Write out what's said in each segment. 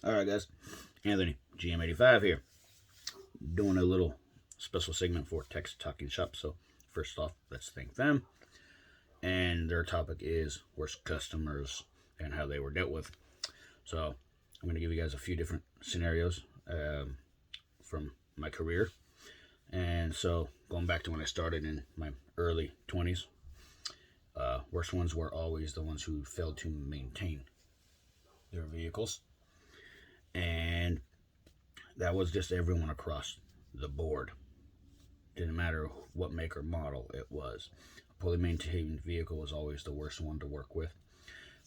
Alright guys, Anthony GM85 here, doing a little special segment for Tex Talking Shop. So first off, let's thank them. And their topic is worst customers and how they were dealt with. So I'm going to give you guys a few different scenarios from my career. And so going back to when I started in my early 20s, worst ones were always the ones who failed to maintain their vehicles. And that was just everyone across the board. Didn't matter what make or model it was. A poorly maintained vehicle was always the worst one to work with,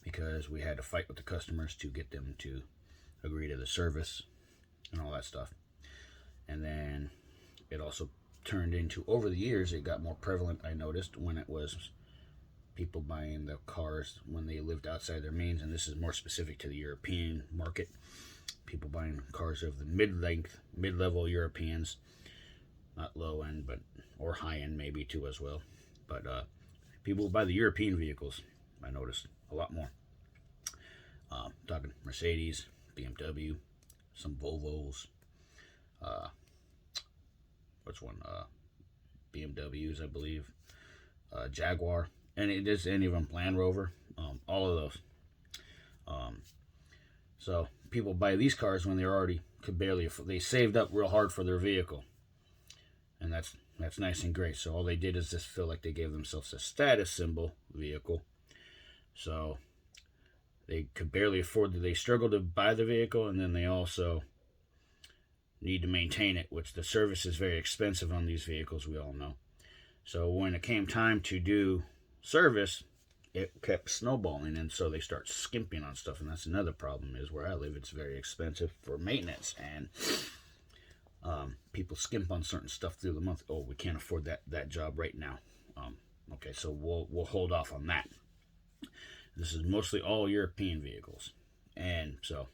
because we had to fight with the customers to get them to agree to the service and all that stuff. And then it also turned into, over the years, it got more prevalent, I noticed, when it was people buying the cars when they lived outside their means. And this is more specific to the European market. People buying cars of the mid-level Europeans, not low end, but or high end maybe too as well. But people who buy the European vehicles, I noticed a lot more. Talking Mercedes, BMW, some Volvos, which one? BMWs, I believe, Jaguar, and it is any of them, Land Rover, all of those. So people buy these cars when they're already could barely afford. They saved up real hard for their vehicle, and that's nice and great. So all they did is just feel like they gave themselves a status symbol vehicle. So they could barely afford it. They struggled to buy the vehicle, and then they also need to maintain it, which the service is very expensive on these vehicles, we all know. So when it came time to do service, it kept snowballing, and so they start skimping on stuff. And that's another problem, is where I live, it's very expensive for maintenance, and people skimp on certain stuff through the month. Oh, we can't afford that job right now. Okay, so we'll hold off on that. This is mostly all European vehicles, and so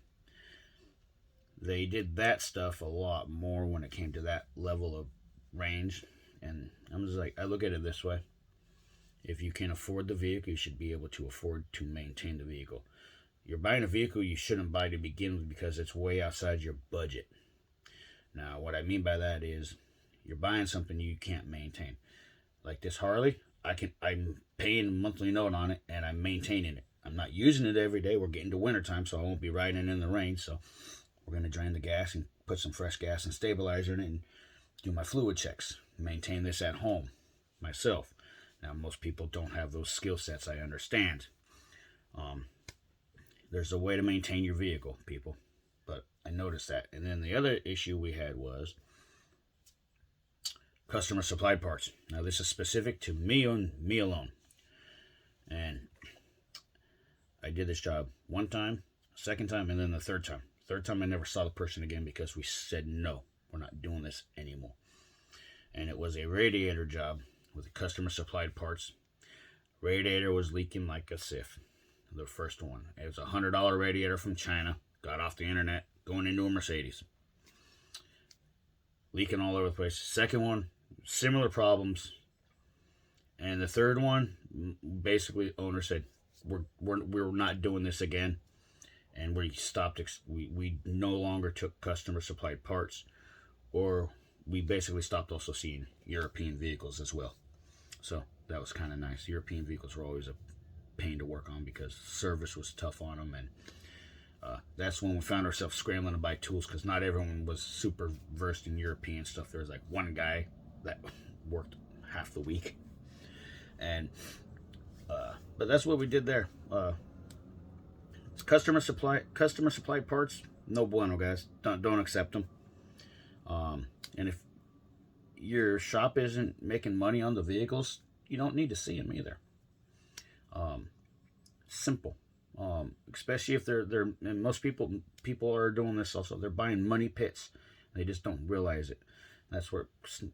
they did that stuff a lot more when it came to that level of range. And I'm just like, I look at it this way: if you can afford the vehicle, you should be able to afford to maintain the vehicle. You're buying a vehicle you shouldn't buy to begin with, because it's way outside your budget. Now, what I mean by that is, you're buying something you can't maintain. Like this Harley, I'm paying a monthly note on it, and I'm maintaining it. I'm not using it every day. We're getting to wintertime, so I won't be riding in the rain. So we're going to drain the gas and put some fresh gas and stabilizer in it and do my fluid checks. Maintain this at home myself. Now, most people don't have those skill sets, I understand. There's a way to maintain your vehicle, people. But I noticed that. And then the other issue we had was customer supplied parts. Now, this is specific to me and me alone. And I did this job one time, second time, and then the third time. Third time, I never saw the person again, because we said, no, we're not doing this anymore. And it was a radiator job with customer supplied parts. Radiator was leaking like a sieve. The first one, it was a $100 radiator from China. Got off the internet, going into a Mercedes. Leaking all over the place. Second one, similar problems. And the third one, basically, owner said, we're not doing this again. And we stopped. We no longer took customer supplied parts, or we basically stopped also seeing European vehicles as well. So that was kind of nice. European vehicles were always a pain to work on, because service was tough on them. And that's when we found ourselves scrambling to buy tools, because not everyone was super versed in European stuff. There was like one guy that worked half the week. And but that's what we did there. Customer supplied parts, no bueno, guys. Don't accept them. And if your shop isn't making money on the vehicles, you don't need to see them either. Simple. Especially if they're and most people are doing this also. They're buying money pits. They just don't realize it. That's where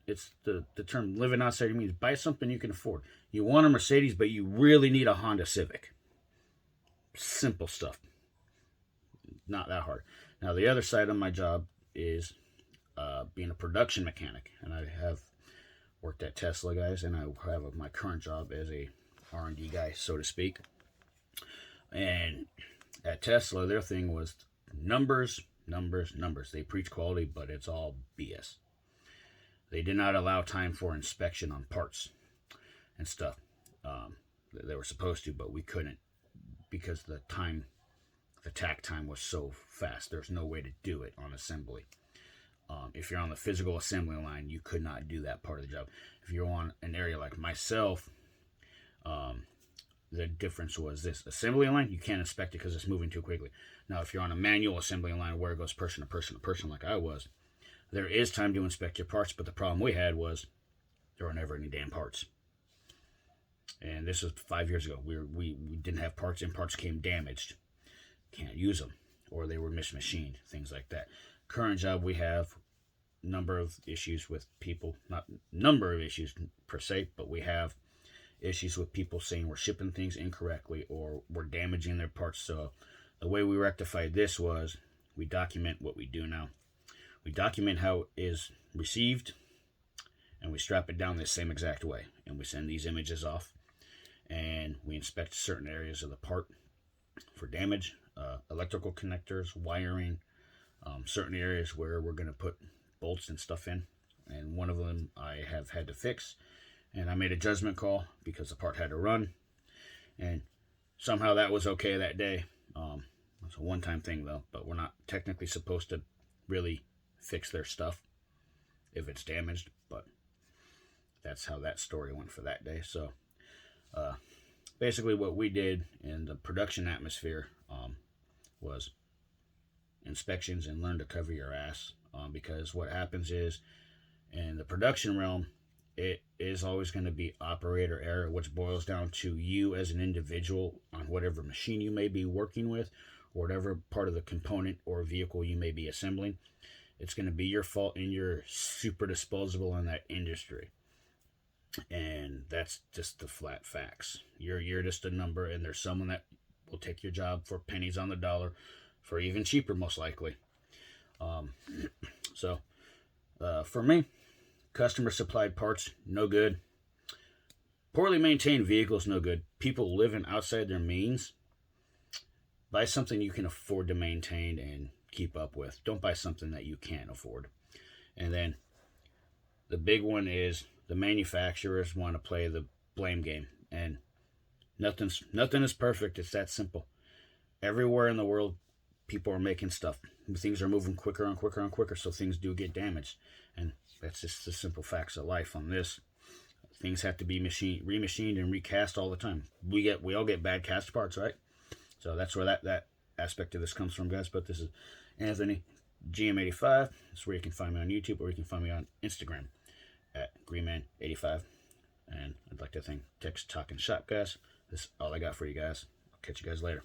it's the term living outside your means. Buy something you can afford. You want a Mercedes, but you really need a Honda Civic. Simple stuff. Not that hard. Now, the other side of my job is being a production mechanic. And I have worked at Tesla, guys, and I have my current job as a R&D guy, so to speak. And at Tesla, their thing was numbers, numbers, numbers. They preach quality, but it's all BS. They did not allow time for inspection on parts and stuff. They were supposed to, but we couldn't because the tack time was so fast. There's no way to do it on assembly. If you're on the physical assembly line, you could not do that part of the job. If you're on an area like myself, the difference was this. Assembly line, you can't inspect it because it's moving too quickly. Now, if you're on a manual assembly line where it goes person to person to person like I was, there is time to inspect your parts, but the problem we had was there were never any damn parts. And this was 5 years ago. We didn't have parts, and parts came damaged. Can't use them. Or they were mismachined, things like that. Current job, we have number of issues with people, not number of issues per se, but we have issues with people saying we're shipping things incorrectly or we're damaging their parts. So the way we rectified this was we document what we do now. We document how it is received, and we strap it down the same exact way. And we send these images off, and we inspect certain areas of the part for damage, electrical connectors, wiring, certain areas where we're going to put bolts and stuff in. And one of them I have had to fix, and I made a judgment call because the part had to run. And somehow that was okay that day. It's a one-time thing, though, but we're not technically supposed to really fix their stuff if it's damaged, but that's how that story went for that day. So basically what we did in the production atmosphere was inspections and learn to cover your ass, because what happens is in the production realm, it is always going to be operator error, which boils down to you as an individual on whatever machine you may be working with or whatever part of the component or vehicle you may be assembling. It's going to be your fault, and you're super disposable in that industry. And that's just the flat facts. You're just a number, and there's someone that will take your job for pennies on the dollar, for even cheaper, most likely. So for me, customer supplied parts, no good. Poorly maintained vehicles, no good. People living outside their means, buy something you can afford to maintain and keep up with. Don't buy something that you can't afford. And then the big one is the manufacturers want to play the blame game, and nothing is perfect. It's that simple. Everywhere in the world, people are making stuff. Things are moving quicker and quicker and quicker, so things do get damaged. And that's just the simple facts of life on this. Things have to be remachined and recast all the time. We all get bad cast parts, right? So that's where that aspect of this comes from, guys. But this is Anthony GM85. That's where you can find me on YouTube, or you can find me on Instagram at Greenman85. And I'd like to thank Text Talking Shop, guys. This is all I got for you guys. I'll catch you guys later.